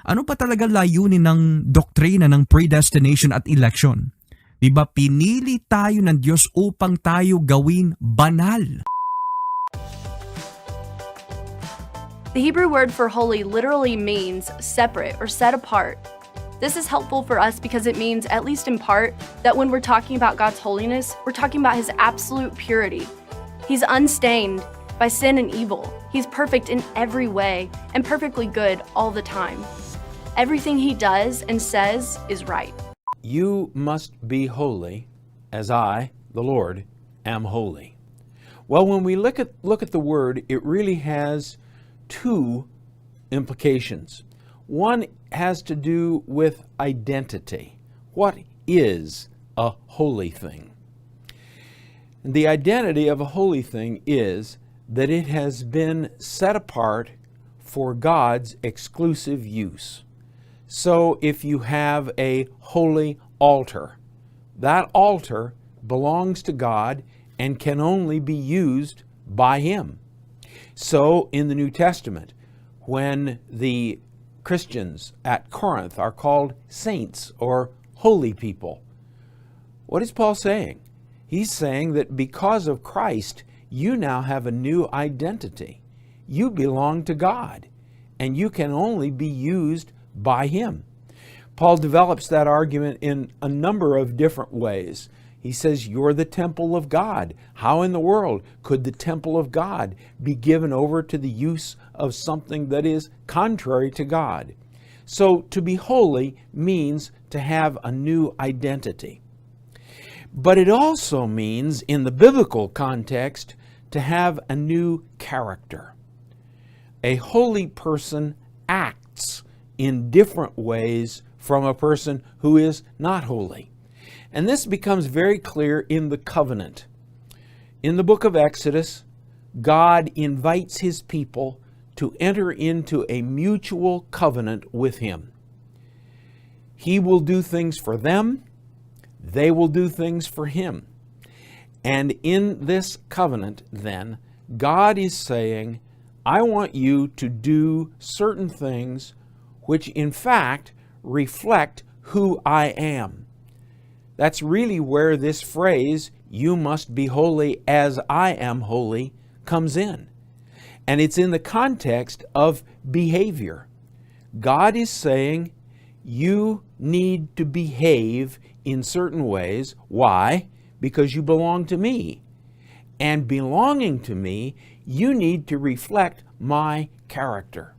Ano pa talaga layunin ng doktrina ng predestination at election? Diba pinili tayo ng Diyos upang tayo gawin banal? The Hebrew word for holy literally means separate or set apart. This is helpful for us because it means, at least in part, that when we're talking about God's holiness, we're talking about His absolute purity. He's unstained by sin and evil. He's perfect in every way and perfectly good all the time. Everything He does and says is right. You must be holy as I, the Lord, am holy. Well, when we look at the word, it really has two implications. One has to do with identity. What is a holy thing? The identity of a holy thing is that it has been set apart for God's exclusive use. So if you have a holy altar, that altar belongs to God and can only be used by Him. So in the New Testament, when the Christians at Corinth are called saints or holy people, what is Paul saying? He's saying that because of Christ, you now have a new identity. You belong to God, and you can only be used by Him. Paul develops that argument in a number of different ways. He says, you're the temple of God. How in the world could the temple of God be given over to the use of something that is contrary to God? So to be holy means to have a new identity. But it also means, in the biblical context, to have a new character. A holy person acts in different ways from a person who is not holy. And this becomes very clear in the covenant. In the book of Exodus, God invites His people to enter into a mutual covenant with Him. He will do things for them, they will do things for Him. And in this covenant, then, God is saying, I want you to do certain things which in fact reflect who I am. That's really where this phrase, you must be holy as I am holy, comes in. And it's in the context of behavior. God is saying, you need to behave in certain ways. Why? Because you belong to me. And belonging to me, you need to reflect my character.